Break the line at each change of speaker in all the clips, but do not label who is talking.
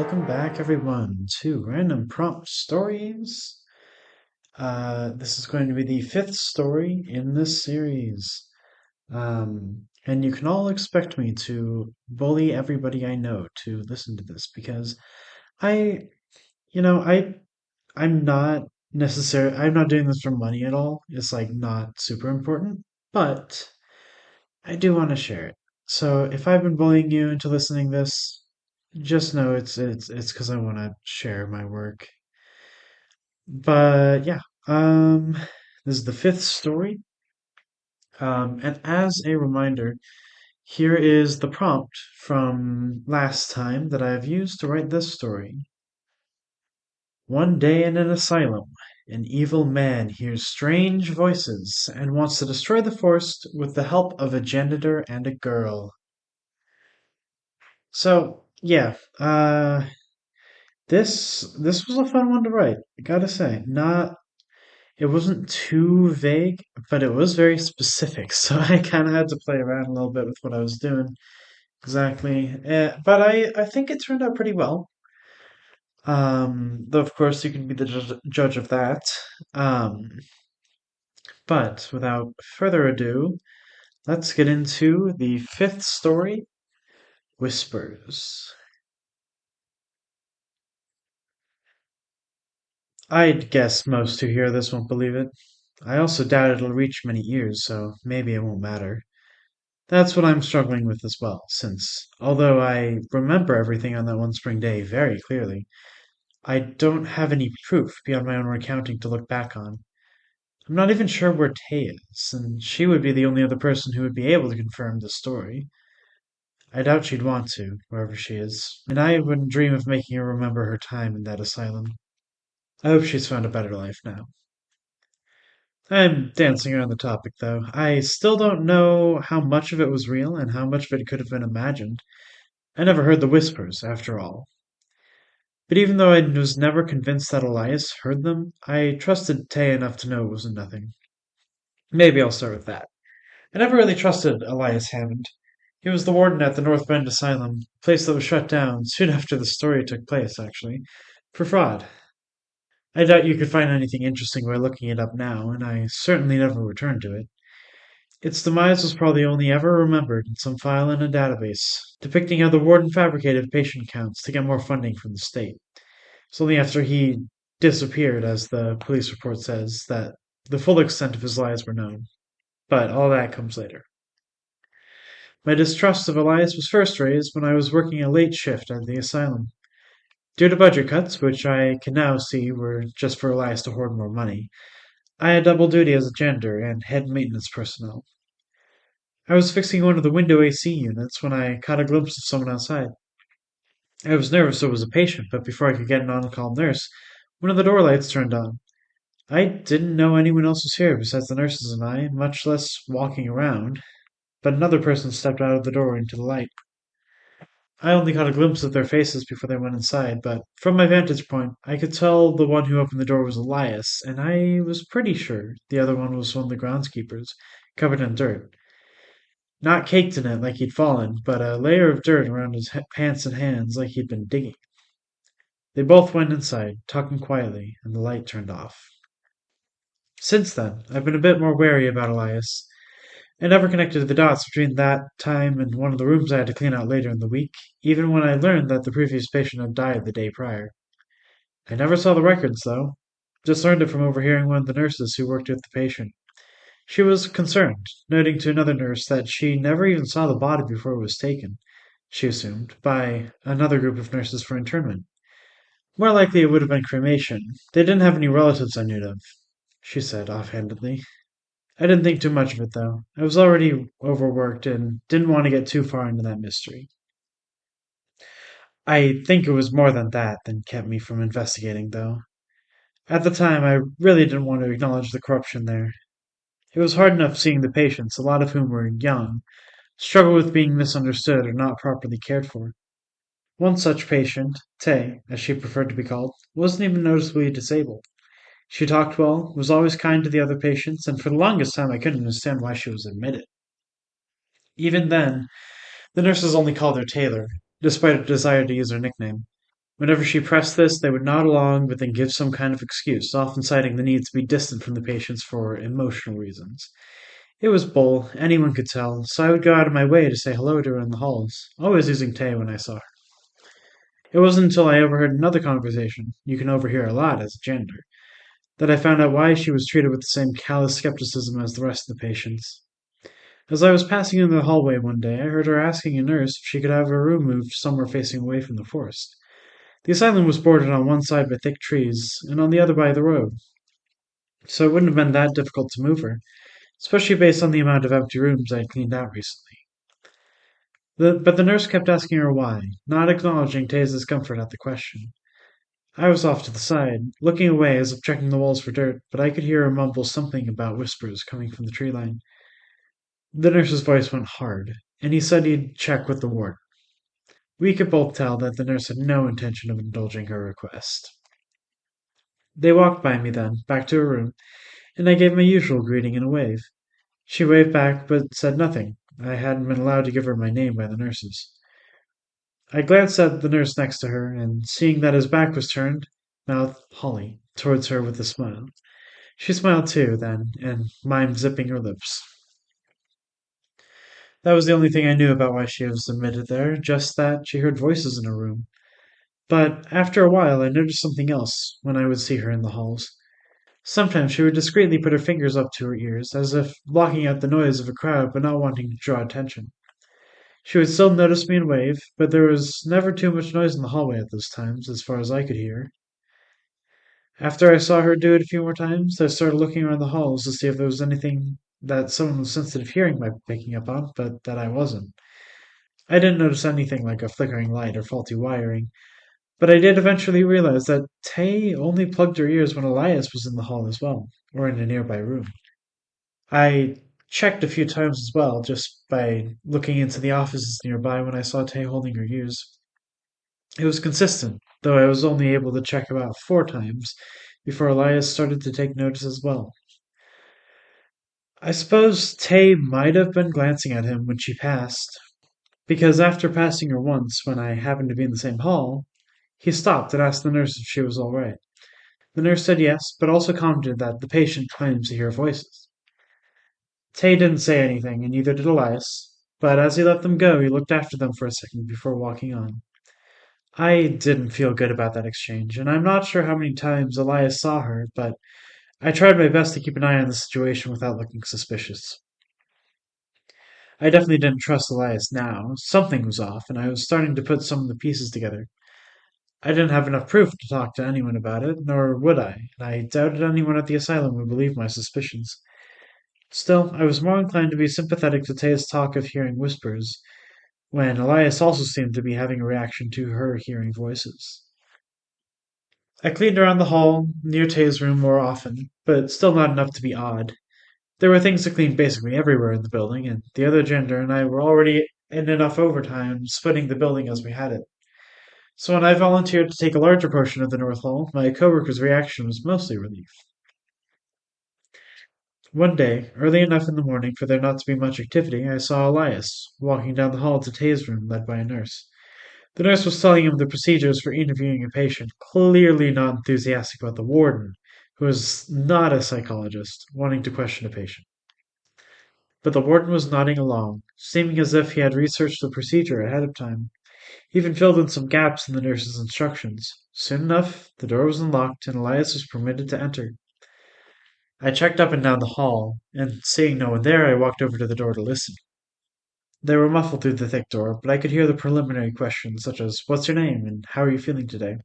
welcome back everyone to Random Prompt Stories. This is going to be the fifth story in this series. And you can all expect me to bully everybody I know to listen to this because I, you know, I, I'm not I'm not doing this for money at all. It's like not super important, but I do want to share it. So if I've been bullying you into listening this, just know it's because I want to share my work. But yeah, um, this is the fifth story. And as a reminder, here is the prompt from last time that I've used to write this story. One day in an asylum, an evil man hears strange voices and wants to destroy the forest with the help of a janitor and a girl. So yeah, this was a fun one to write. I gotta say, not it wasn't too vague, but it was very specific. So I kind of had to play around a little bit with what I was doing exactly. But I think it turned out pretty well. Though of course you can be the judge of that. Um, but without further ado, let's get into the fifth story, Whispers. I'd guess most who hear this won't believe it. I also doubt it'll reach many ears, so maybe it won't matter. That's what I'm struggling with as well, since although I remember everything on that one spring day very clearly, I don't have any proof beyond my own recounting to look back on. I'm not even sure where Tay is, and she would be the only other person who would be able to confirm the story. I doubt she'd want to, wherever she is, and I wouldn't dream of making her remember her time in that asylum. I hope she's found a better life now. I'm dancing around the topic, though. I still don't know how much of it was real and how much of it could have been imagined. I never heard the whispers, after all. But even though I was never convinced that Elias heard them, I trusted Tay enough to know it wasn't nothing. Maybe I'll start with that. I never really trusted Elias Hammond. He was the warden at the North Bend Asylum, a place that was shut down soon after the story took place, actually, for fraud. I doubt you could find anything interesting by looking it up now, and I certainly never returned to it. Its demise was probably only ever remembered in some file in a database, depicting how the warden fabricated patient counts to get more funding from the state. It's only after he disappeared, as the police report says, that the full extent of his lies were known. But all that comes later. My distrust of Elias was first raised when I was working a late shift at the asylum. Due to budget cuts, which I can now see were just for Elias to hoard more money, I had double duty as a janitor and head maintenance personnel. I was fixing one of the window AC units when I caught a glimpse of someone outside. I was nervous it was a patient, but before I could get an on-call nurse, one of the door lights turned on. I didn't know anyone else was here besides the nurses and I, much less walking around, but another person stepped out of the door into the light. I only caught a glimpse of their faces before they went inside, but from my vantage point, I could tell the one who opened the door was Elias, and I was pretty sure the other one was one of the groundskeepers, covered in dirt. Not caked in it like he'd fallen, but a layer of dirt around his pants and hands like he'd been digging. They both went inside, talking quietly, and the light turned off. Since then, I've been a bit more wary about Elias. I never connected the dots between that time and one of the rooms I had to clean out later in the week, even when I learned that the previous patient had died the day prior. I never saw the records, though. Just learned it from overhearing one of the nurses who worked with the patient. She was concerned, noting to another nurse that she never even saw the body before it was taken, she assumed, by another group of nurses for internment. More likely it would have been cremation. They didn't have any relatives I knew of, she said offhandedly. I didn't think too much of it, though. I was already overworked and didn't want to get too far into that mystery. I think it was more than that kept me from investigating, though. At the time, I really didn't want to acknowledge the corruption there. It was hard enough seeing the patients, a lot of whom were young, struggle with being misunderstood or not properly cared for. One such patient, Tay, as she preferred to be called, wasn't even noticeably disabled. She talked well, was always kind to the other patients, and for the longest time I couldn't understand why she was admitted. Even then, the nurses only called her Taylor, despite a desire to use her nickname. Whenever she pressed this, they would nod along, but then give some kind of excuse, often citing the need to be distant from the patients for emotional reasons. It was Bull, anyone could tell, so I would go out of my way to say hello to her in the halls, always using Tay when I saw her. It wasn't until I overheard another conversation, you can overhear a lot as a janitor, that I found out why she was treated with the same callous skepticism as the rest of the patients. As I was passing in the hallway one day, I heard her asking a nurse if she could have her room moved somewhere facing away from the forest. The asylum was bordered on one side by thick trees, and on the other by the road, so it wouldn't have been that difficult to move her, especially based on the amount of empty rooms I'd cleaned out recently. But the nurse kept asking her why, not acknowledging Tay's discomfort at the question. I was off to the side, looking away as if checking the walls for dirt, but I could hear her mumble something about whispers coming from the tree line. The nurse's voice went hard, and he said he'd check with the warden. We could both tell that the nurse had no intention of indulging her request. They walked by me then, back to her room, and I gave my usual greeting and a wave. She waved back, but said nothing. I hadn't been allowed to give her my name by the nurses. I glanced at the nurse next to her, and seeing that his back was turned, mouthed Holly towards her with a smile. She smiled too, then, and mimed zipping her lips. That was the only thing I knew about why she was admitted there, just that she heard voices in her room. But after a while, I noticed something else when I would see her in the halls. Sometimes she would discreetly put her fingers up to her ears, as if blocking out the noise of a crowd but not wanting to draw attention. She would still notice me and wave, but there was never too much noise in the hallway at those times, as far as I could hear. After I saw her do it a few more times, I started looking around the halls to see if there was anything that someone with sensitive hearing might be picking up on, but that I wasn't. I didn't notice anything like a flickering light or faulty wiring, but I did eventually realize that Tay only plugged her ears when Elias was in the hall as well, or in a nearby room. I checked a few times as well, just by looking into the offices nearby when I saw Tay holding her ears. It was consistent, though I was only able to check about 4 times before Elias started to take notice as well. I suppose Tay might have been glancing at him when she passed, because after passing her once, when I happened to be in the same hall, he stopped and asked the nurse if she was all right. The nurse said yes, but also commented that the patient claims to hear voices. Tay didn't say anything, and neither did Elias, but as he let them go, he looked after them for a second before walking on. I didn't feel good about that exchange, and I'm not sure how many times Elias saw her, but I tried my best to keep an eye on the situation without looking suspicious. I definitely didn't trust Elias now. Something was off, and I was starting to put some of the pieces together. I didn't have enough proof to talk to anyone about it, nor would I, and I doubted anyone at the asylum would believe my suspicions. Still, I was more inclined to be sympathetic to Taya's talk of hearing whispers, when Elias also seemed to be having a reaction to her hearing voices. I cleaned around the hall near Taya's room more often, but still not enough to be odd. There were things to clean basically everywhere in the building, and the other gender and I were already in enough overtime splitting the building as we had it. So when I volunteered to take a larger portion of the North Hall, my coworker's reaction was mostly relief. One day, early enough in the morning for there not to be much activity, I saw Elias walking down the hall to Tay's room, led by a nurse. The nurse was telling him the procedures for interviewing a patient, clearly not enthusiastic about the warden, who was not a psychologist, wanting to question a patient. But the warden was nodding along, seeming as if he had researched the procedure ahead of time. He even filled in some gaps in the nurse's instructions. Soon enough, the door was unlocked and Elias was permitted to enter. I checked up and down the hall, and seeing no one there, I walked over to the door to listen. They were muffled through the thick door, but I could hear the preliminary questions, such as, "What's your name?" and "How are you feeling today?"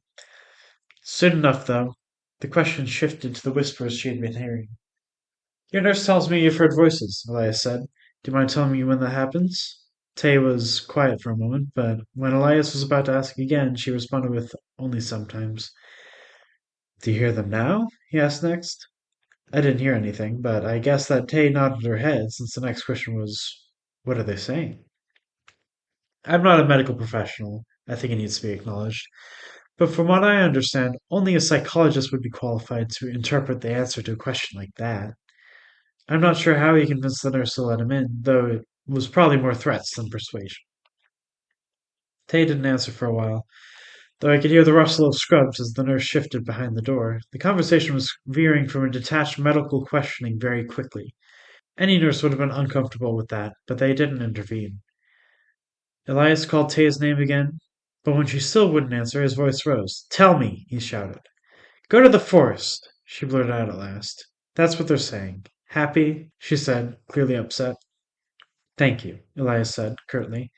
Soon enough, though, the questions shifted to the whispers she had been hearing. "Your nurse tells me you've heard voices," Elias said. "Do you mind telling me when that happens?" Tay was quiet for a moment, but when Elias was about to ask again, she responded with, "Only sometimes." "Do you hear them now?" he asked next. I didn't hear anything, but I guessed that Tay nodded her head since the next question was, "What are they saying?" I'm not a medical professional, I think it needs to be acknowledged, but from what I understand, only a psychologist would be qualified to interpret the answer to a question like that. I'm not sure how he convinced the nurse to let him in, though it was probably more threats than persuasion. Tay didn't answer for a while. though I could hear the rustle of scrubs as the nurse shifted behind the door. The conversation was veering from a detached medical questioning very quickly. Any nurse would have been uncomfortable with that, but they didn't intervene. Elias called Tay's name again, but when she still wouldn't answer, his voice rose. Tell me, he shouted. Go to the forest, she blurted out at last. That's what they're saying. Happy? She said, clearly upset. Thank you, Elias said, curtly.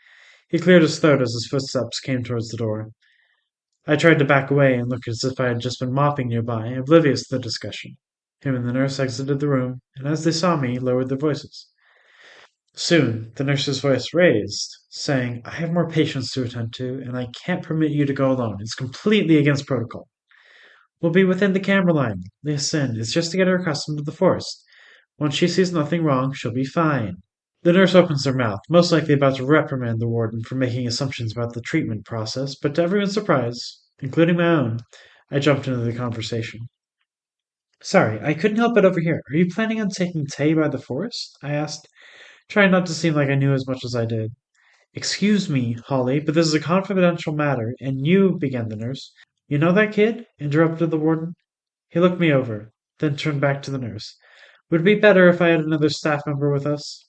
He cleared his throat as his footsteps came towards the door. I tried to back away and look as if I had just been mopping nearby, oblivious to the discussion. Him and the nurse exited the room, and as they saw me, lowered their voices. Soon, the nurse's voice raised, saying, I have more patients to attend to, and I can't permit you to go alone. It's completely against protocol. We'll be within the camera line. Listen, it's just to get her accustomed to the forest. Once she sees nothing wrong, she'll be fine. The nurse opens her mouth, most likely about to reprimand the warden for making assumptions about the treatment process, but to everyone's surprise, including my own, I jumped into the conversation. Sorry, I couldn't help but overhear. Are you planning on taking Tay by the forest? I asked, trying not to seem like I knew as much as I did. Excuse me, Holly, but this is a confidential matter, and you, began the nurse. You know that kid? Interrupted the warden. He looked me over, then turned back to the nurse. Would it be better if I had another staff member with us?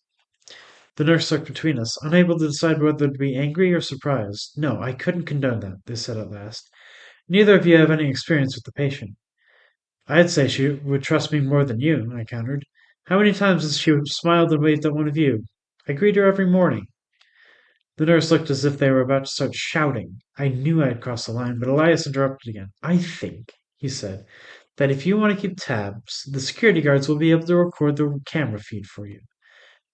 The nurse looked between us, unable to decide whether to be angry or surprised. No, I couldn't condone that, they said at last. Neither of you have any experience with the patient. I'd say she would trust me more than you, I countered. How many times has she smiled and waved at one of you? I greet her every morning. The nurse looked as if they were about to start shouting. I knew I had crossed the line, but Elias interrupted again. I think, he said, that if you want to keep tabs, the security guards will be able to record the camera feed for you.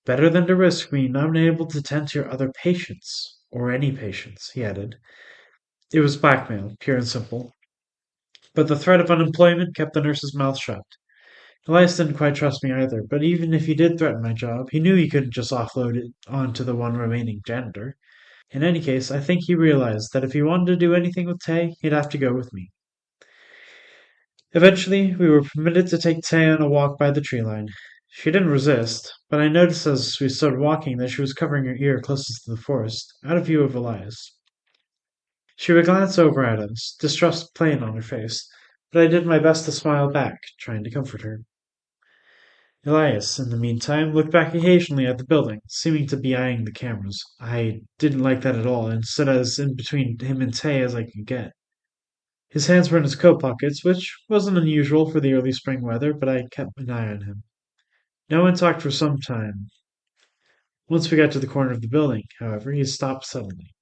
Better than to risk me not being able to tend to your other patients. Or any patients, he added. It was blackmail, pure and simple. But the threat of unemployment kept the nurse's mouth shut. Elias didn't quite trust me either, but even if he did threaten my job, he knew he couldn't just offload it onto the one remaining janitor. In any case, I think he realized that if he wanted to do anything with Tay, he'd have to go with me. Eventually, we were permitted to take Tay on a walk by the tree line. She didn't resist, but I noticed as we stood walking that she was covering her ear closest to the forest, out of view of Elias. She would glance over at us, distrust plain on her face, but I did my best to smile back, trying to comfort her. Elias, in the meantime, looked back occasionally at the building, seeming to be eyeing the cameras. I didn't like that at all, and stood as in between him and Tay as I could get. His hands were in his coat pockets, which wasn't unusual for the early spring weather, but I kept an eye on him. No one talked for some time. Once we got to the corner of the building, however, he stopped suddenly.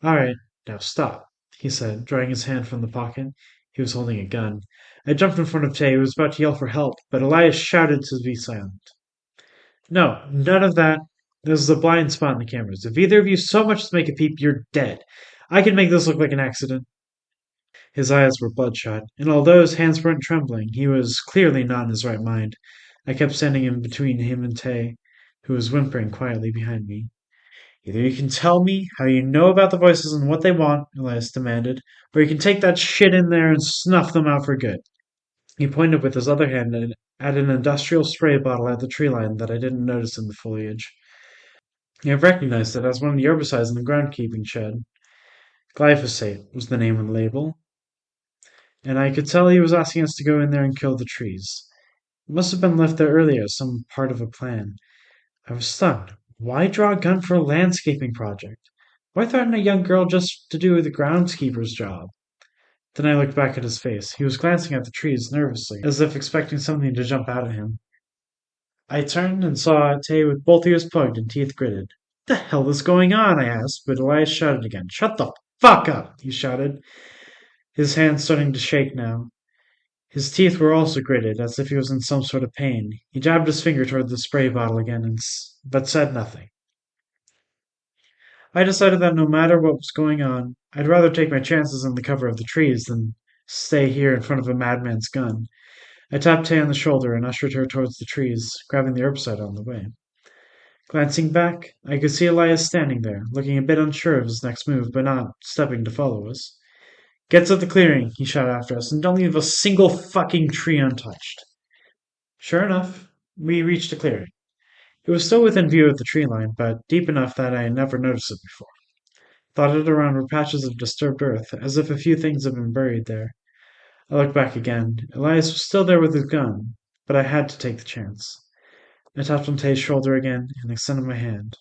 All right, now stop, he said, drawing his hand from the pocket. He was holding a gun. I jumped in front of Tay, who was about to yell for help, but Elias shouted to be silent. No, none of that. This is a blind spot in the cameras. If either of you so much as make a peep, you're dead. I can make this look like an accident. His eyes were bloodshot, and although his hands weren't trembling, he was clearly not in his right mind. I kept standing in between him and Tay, who was whimpering quietly behind me. Either you can tell me how you know about the voices and what they want, Elias demanded, or you can take that shit in there and snuff them out for good. He pointed with his other hand at an industrial spray bottle at the tree line that I didn't notice in the foliage. I recognized it as one of the herbicides in the groundkeeping shed. Glyphosate was the name on the label, and I could tell he was asking us to go in there and kill the trees. It must have been left there earlier as some part of a plan. I was stunned. Why draw a gun for a landscaping project? Why threaten a young girl just to do the groundskeeper's job? Then I looked back at his face. He was glancing at the trees nervously, as if expecting something to jump out at him. I turned and saw Tay with both ears plugged and teeth gritted. What the hell is going on? I asked, but Elias shouted again. Shut the fuck up, he shouted, his hands starting to shake now. His teeth were also gritted, as if he was in some sort of pain. He jabbed his finger toward the spray bottle again, but said nothing. I decided that no matter what was going on, I'd rather take my chances in the cover of the trees than stay here in front of a madman's gun. I tapped Tay on the shoulder and ushered her towards the trees, grabbing the herbicide on the way. Glancing back, I could see Elias standing there, looking a bit unsure of his next move, but not stepping to follow us. Get to the clearing, he shouted after us, and don't leave a single fucking tree untouched. Sure enough, we reached the clearing. It was still within view of the tree line, but deep enough that I had never noticed it before. Dotted around were patches of disturbed earth, as if a few things had been buried there. I looked back again. Elias was still there with his gun, but I had to take the chance. I tapped on Tay's shoulder again and extended my hand.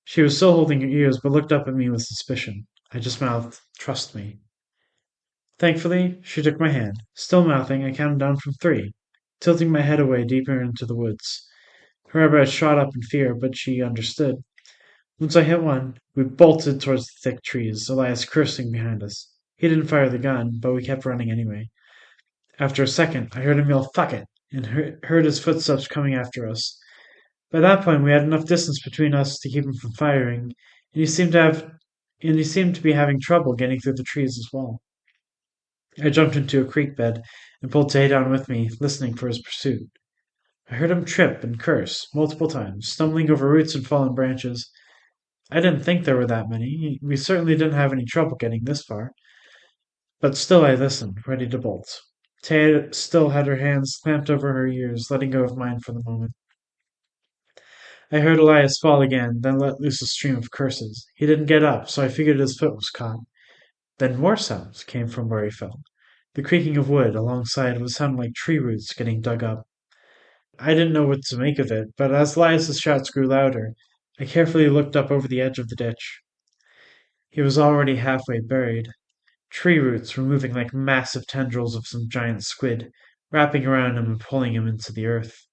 She was still holding her ears, but looked up at me with suspicion. I just mouthed, "Trust me." Thankfully, she took my hand. Still mouthing, I counted down from three, tilting my head away deeper into the woods. Her eyebrows shot up in fear, but she understood. Once I hit one, we bolted towards the thick trees, Elias cursing behind us. He didn't fire the gun, but we kept running anyway. After a second, I heard him yell, "Fuck it," and heard his footsteps coming after us. By that point, we had enough distance between us to keep him from firing, and he seemed to be having trouble getting through the trees as well. I jumped into a creek bed and pulled Tay down with me, listening for his pursuit. I heard him trip and curse multiple times, stumbling over roots and fallen branches. I didn't think there were that many. We certainly didn't have any trouble getting this far. But still I listened, ready to bolt. Tay still had her hands clamped over her ears, letting go of mine for the moment. I heard Elias fall again, then let loose a stream of curses. He didn't get up, so I figured his foot was caught. Then more sounds came from where he fell. The creaking of wood alongside was sounding like tree roots getting dug up. I didn't know what to make of it, but as Elias's shouts grew louder, I carefully looked up over the edge of the ditch. He was already halfway buried. Tree roots were moving like massive tendrils of some giant squid, wrapping around him and pulling him into the earth.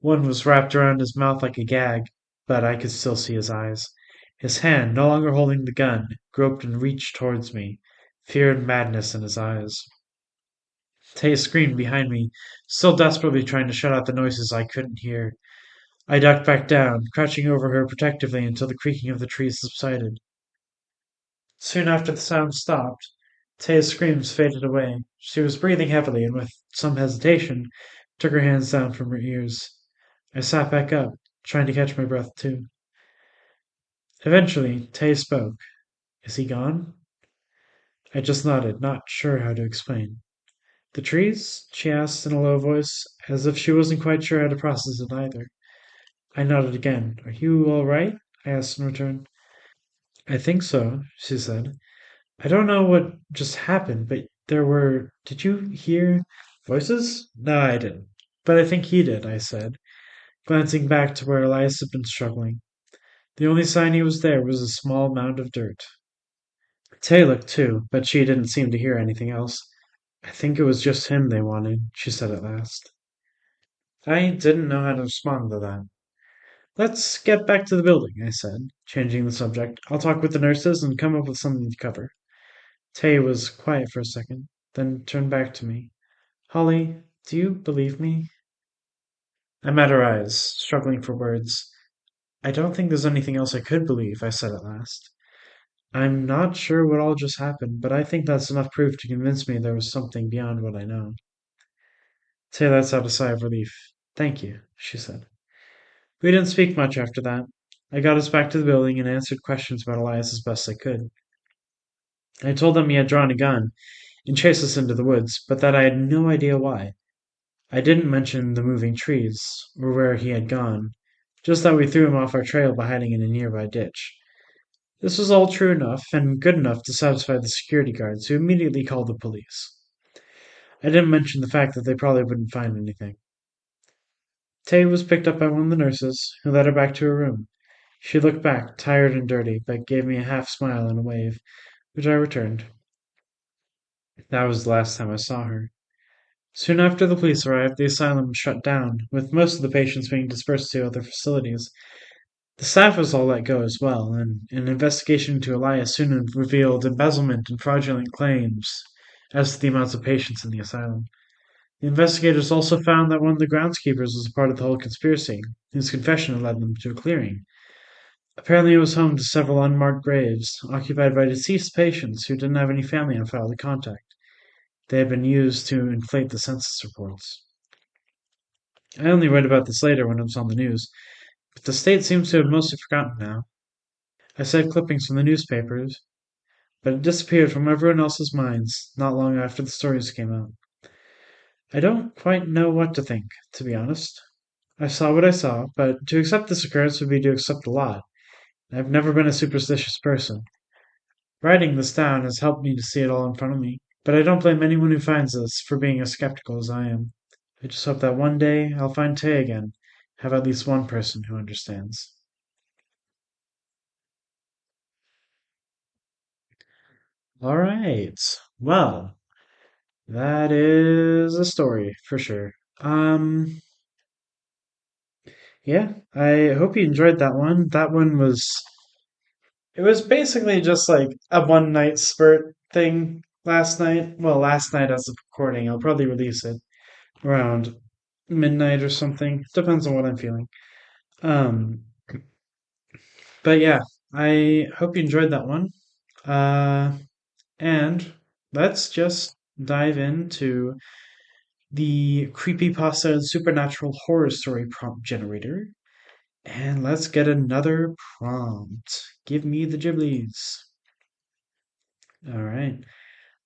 One was wrapped around his mouth like a gag, but I could still see his eyes. His hand, no longer holding the gun, groped and reached towards me, fear and madness in his eyes. Tay screamed behind me, still desperately trying to shut out the noises I couldn't hear. I ducked back down, crouching over her protectively until the creaking of the trees subsided. Soon after the sound stopped, Taya's screams faded away. She was breathing heavily and, with some hesitation, took her hands down from her ears. I sat back up, trying to catch my breath too. Eventually, Tay spoke. "Is he gone?" I just nodded, not sure how to explain. "The trees?" she asked in a low voice, as if she wasn't quite sure how to process it either. I nodded again. "Are you all right?" I asked in return. "I think so," she said. "I don't know what just happened, but there were— Did you hear voices?" "No, I didn't. But I think he did," I said, glancing back to where Elias had been struggling. The only sign he was there was a small mound of dirt. Tay looked too, but she didn't seem to hear anything else. "I think it was just him they wanted," she said at last. I didn't know how to respond to that. "Let's get back to the building," I said, changing the subject. "I'll talk with the nurses and come up with something to cover." Tay was quiet for a second, then turned back to me. "Holly, do you believe me?" I met her eyes, struggling for words. "I don't think there's anything else I could believe," I said at last. "I'm not sure what all just happened, but I think that's enough proof to convince me there was something beyond what I know." Tay let out a sigh of relief. "Thank you," she said. We didn't speak much after that. I got us back to the building and answered questions about Elias as best I could. I told them he had drawn a gun and chased us into the woods, but that I had no idea why. I didn't mention the moving trees, or where he had gone, just that we threw him off our trail by hiding in a nearby ditch. This was all true enough and good enough to satisfy the security guards, who immediately called the police. I didn't mention the fact that they probably wouldn't find anything. Tay was picked up by one of the nurses, who led her back to her room. She looked back, tired and dirty, but gave me a half smile and a wave, which I returned. That was the last time I saw her. Soon after the police arrived, the asylum was shut down, with most of the patients being dispersed to other facilities. The staff was all let go as well, and an investigation into Elias soon revealed embezzlement and fraudulent claims as to the amounts of patients in the asylum. The investigators also found that one of the groundskeepers was a part of the whole conspiracy, whose confession had led them to a clearing. Apparently it was home to several unmarked graves, occupied by deceased patients who didn't have any family on file to contact. They had been used to inflate the census reports. I only read about this later when it was on the news, but the state seems to have mostly forgotten now. I said clippings from the newspapers, but it disappeared from everyone else's minds not long after the stories came out. I don't quite know what to think, to be honest. I saw what I saw, but to accept this occurrence would be to accept a lot. I've never been a superstitious person. Writing this down has helped me to see it all in front of me, but I don't blame anyone who finds this for being as skeptical as I am. I just hope that one day I'll find Tay again, have at least one person who understands. All right. Well, that is a story for sure. Yeah, I hope you enjoyed that one. That one was it was basically just like a one night spurt thing last night. Well, last night as of recording. I'll probably release it around midnight or something. Depends on what I'm feeling. Um, but yeah, I hope you enjoyed that one. Uh, and let's just dive into the creepypasta and supernatural horror story prompt generator. And let's get another prompt. Give me the Ghiblies. All right.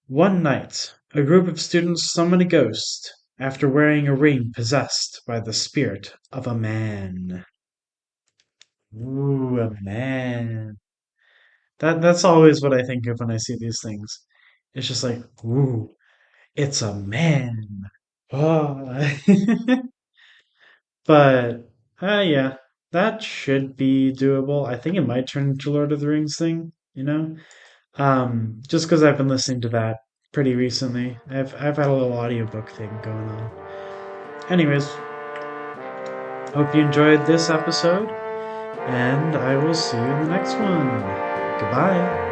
One night, a group of students summon a ghost after wearing a ring possessed by the spirit of a man. Ooh, a man. That's always what I think of when I see these things. It's just like, ooh, it's a man. Oh. But yeah, that should be doable. I think it might turn into Lord of the Rings thing, you know? Just because I've been listening to that pretty recently. I've had a little audiobook thing going on. Anyways, hope you enjoyed this episode, and I will see you in the next one. Goodbye.